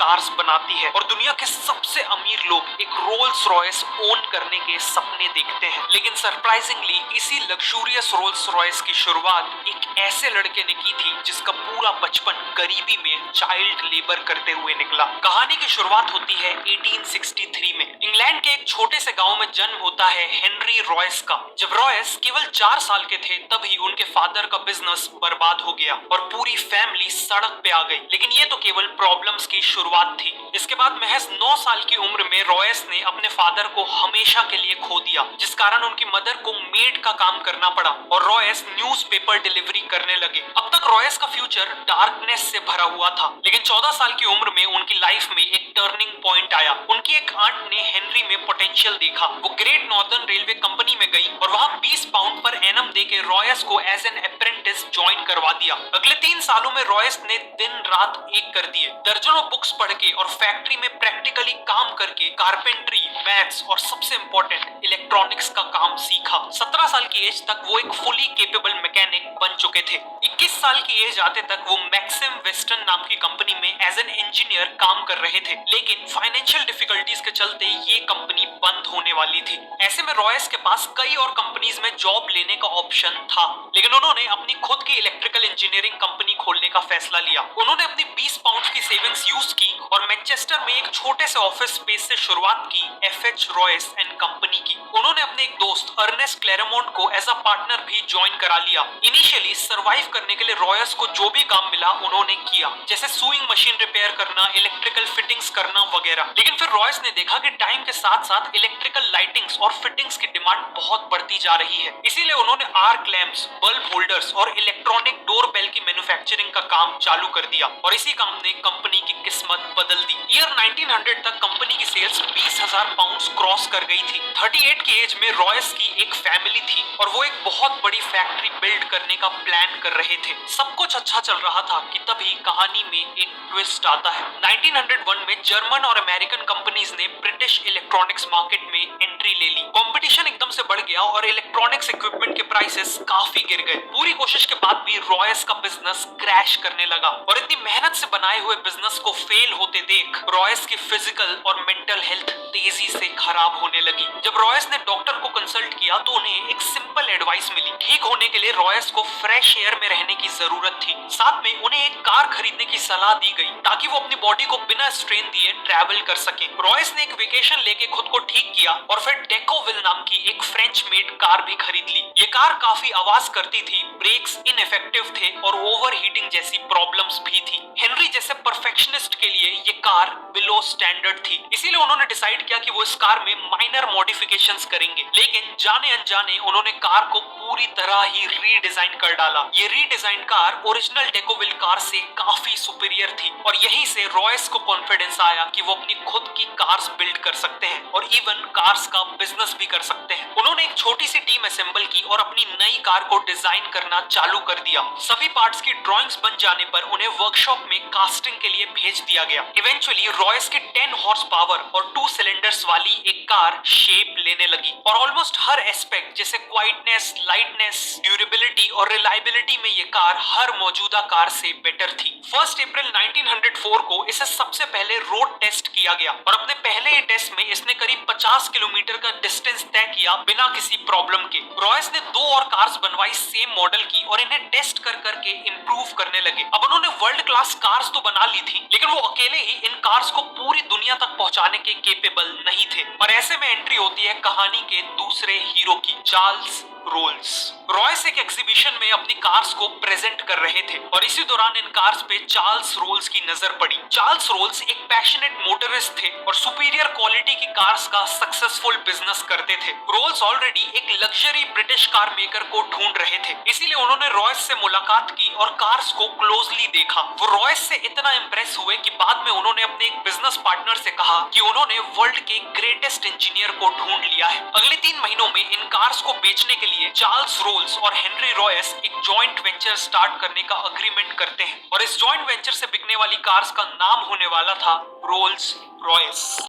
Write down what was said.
Cars बनाती है और दुनिया के सबसे अमीर लोग एक रोल्स रॉयस ओन करने के सपने देखते हैं। लेकिन सरप्राइजिंगली इसी लग्जूरियस रोल्स रॉयस की शुरुआत एक ऐसे लड़के ने की थी जिसका पूरा बचपन गरीबी में चाइल्ड लेबर करते हुए निकला। कहानी की शुरुआत होती है 1863 में। इंग्लैंड के एक छोटे से गांव में जन्म होता है हेनरी रॉयस का। जब रॉयस केवल 4 साल के थे तभी उनके फादर का बिजनेस बर्बाद हो गया और पूरी फैमिली सड़क पे आ गई। लेकिन ये तो केवल प्रॉब्लम्स की शुरुआत थी। इसके बाद महज 9 साल की उम्र में रॉयस ने अपने फादर को हमेशा के लिए खो दिया, जिस कारण उनकी मदर को मेड का काम करना पड़ा और रॉयस न्यूज़पेपर डिलीवरी करने लगे। अब तक रॉयस का फ्यूचर डार्कनेस से भरा हुआ था, लेकिन 14 साल की उम्र में उनकी लाइफ में एक टर्निंग पॉइंट आया। उनकी एक आंट ने हेनरी में पोटेंशियल देखा। वो ग्रेट नॉर्दर्न रेलवे कंपनी में गई और वहां 20 पाउंड पर एनम देके रॉयस को एज एन अप्रेंटिस ज्वाइन करवा दिया। अगले 3 सालों में रॉयस ने दिन रात एक कर दिए। दर्जनों बुक्स पढ़ के और फैक्ट्री में प्रैक्टिकली काम करके कारपेंट्री, मैथ्स और सबसे इंपॉर्टेंट इलेक्ट्रॉनिक्स का काम सीखा। 17 साल की एज तक वो एक फुली केपेबल मैकेनिक बन चुके थे। 21 साल की एज आते तक वो मैक्सिम वेस्टर्न नाम की कंपनी में एज एन इंजीनियर काम कर रहे थे। लेकिन फाइनेंशियल डिफिकल्टीज के चलते ये कंपनी बंद होने वाली थी। ऐसे में रॉयस के पास कई और कंपनीज में जॉब लेने का ऑप्शन था, लेकिन उन्होंने अपनी खुद की इलेक्ट्रिकल इंजीनियरिंग कंपनी खोलने का फैसला लिया। उन्होंने अपनी 20 पाउंड की सेविंग्स यूज की और मैनचेस्टर में एक छोटे से ऑफिस स्पेस से शुरुआत की एफएच रॉयस एंड कंपनी की। उन्होंने अपने एक दोस्त अर्नेस्ट क्लेरेमोंट को एज अ पार्टनर भी ज्वाइन करा लिया। इनिशियली सर्वाइव करने के लिए रॉयस को जो भी काम मिला उन्होंने किया, जैसे सुइंग मशीन रिपेयर करना, इलेक्ट्रिकल फिटिंग्स करना वगैरह। लेकिन फिर रॉयस ने देखा कि टाइम के साथ साथ इलेक्ट्रिकल लाइटिंग्स और फिटिंग्स की डिमांड बहुत बढ़ती जा रही है। इसीलिए उन्होंने आर्क लैंप्स, बल्ब होल्डर्स और इलेक्ट्रॉनिक डोरबेल की मैन्युफैक्चरिंग का काम चालू कर दिया और इसी काम ने कंपनी की किस्मत बदल दी। ईयर 1900 तक कंपनी की सेल्स 20,000 पाउंड्स क्रॉस कर गई थी। 38 की एज में रॉयस की एक फैमिली थी और वो एक बहुत बड़ी फैक्ट्री बिल्ड करने का प्लान कर रहे थे। सब कुछ अच्छा चल रहा था कि तभी कहानी में एक ट्विस्ट आता है। 1901 में जर्मन और अमेरिकन कंपनीज ने ब्रिटिश इलेक्ट्रॉनिक्स मार्केट में एंट्री ले ली। कंपटीशन एकदम से बढ़ गया और इलेक्ट्रॉनिक्स इक्विपमेंट के प्राइसेस काफी गिर गए। पूरी कोशिश के बाद भी रॉयस का बिजनेस क्रैश करने लगा और इतनी मेहनत से बनाए हुए बिजनेस को फेल होते देख रॉयस की फिजिकल और मेंटल हेल्थ तेजी से खराब होने लगी। जब रॉयस ने डॉक्टर को कंसल्ट किया तो उन्हें एक सिंपल एडवाइस मिली। ठीक होने के लिए रॉयस को फ्रेश एयर में रहने की जरूरत थी। साथ में उन्हें एक कार खरीदने की सलाह दी गई ताकि वो अपनी बॉडी को बिना स्ट्रेन दिए ट्रैवल कर सके। रॉयस ने एक वेकेशन लेके खुद को ठीक किया और फिर डेकोविल नाम की एक फ्रेंच मेड कार भी खरीद ली। ये कार काफी आवाज करती थी, ब्रेक्स इनइफेक्टिव थे और ओवरहीटिंग जैसी प्रॉब्लम्स भी थी। हेनरी जैसे परफेक्शनिस्ट के लिए ये कार बिलो स्टैंडर्ड थी, इसीलिए उन्होंने डिसाइड किया कि वो इस कार में माइनर मॉडिफिकेशंस करेंगे। लेकिन जाने अनजाने उन्होंने कार को पूरी तरह ही रीडिजाइन कर डाला। ये रीडिजाइन कार ओरिजिनल डेकोविल कार से काफी सुपीरियर थी और यहीं से रॉयस को कॉन्फिडेंस आया कि वो अपनी खुद की कार्स बिल्ड कर सकते हैं और इवन कार्स का बिजनेस भी कर सकते हैं। उन्होंने एक छोटी सी टीम असेंबल की और अपनी नई कार को डिजाइन करना चालू कर दिया। सभी पार्ट्स की ड्राइंग्स बन जाने पर उन्हें वर्कशॉप में कास्टिंग के लिए भेज दिया गया। इवेंचुअली रॉयस की 10 हॉर्स पावर और 2 सिलेंडर्स वाली एक कार शेप लेने लगी और ऑलमोस्ट हर एस्पेक्ट जैसे क्वाइटनेस, लाइटनेस, ड्यूरेबिलिटी और रिलायबिलिटी में ये कार हर मौजूदा कार से बेटर थी। 1 अप्रैल 1904 को इसे सबसे पहले रोड टेस्ट किया गया और अपने पहले ही टेस्ट में इसने करीब 50 किलोमीटर का डिस्टेंस तय किया बिना किसी प्रॉब्लम के। रॉयस ने 2 और कार्स बनवाई सेम मॉडल की और इन्हें टेस्ट कर करके इंप्रूव करने लगे। अब उन्होंने वर्ल्ड क्लास कार्स तो बना ली थी, लेकिन वो अकेले ही इन कार्स को पूरी दुनिया तक पहुंचाने के केपेबल नहीं थे और ऐसे में एंट्री होती है कहानी के दूसरे हीरो की, चार्ल्स रोल्स। रॉयस एक एग्जीबिशन में अपनी कार्स को प्रेजेंट कर रहे थे और इसी दौरान इन कार्स पे चार्ल्स रोल्स की नजर पड़ी। चार्ल्स रोल्स एक पैशनेट मोटरिस्ट थे और सुपीरियर क्वालिटी की कार्स का सक्सेसफुल बिजनेस करते थे। रोल्स ऑलरेडी एक लग्जरी ब्रिटिश कार मेकर को ढूंढ रहे थे, इसीलिए उन्होंने रॉयस से मुलाकात की और कार्स को क्लोजली देखा। वो रॉयस से इतना इंप्रेस हुए कि बाद में उन्होंने अपने एक बिजनेस पार्टनर से कहा कि उन्होंने वर्ल्ड के ग्रेटेस्ट इंजीनियर को ढूंढ लिया है। अगले 3 महीनों में इन कार्स को बेचने के लिए चार्ल्स रोल्स और हेनरी रॉयस एक जॉइंट वेंचर स्टार्ट करने का अग्रीमेंट करते हैं और इस जॉइंट वेंचर से बिकने वाली कार्स का नाम होने वाला था रोल्स रॉयस।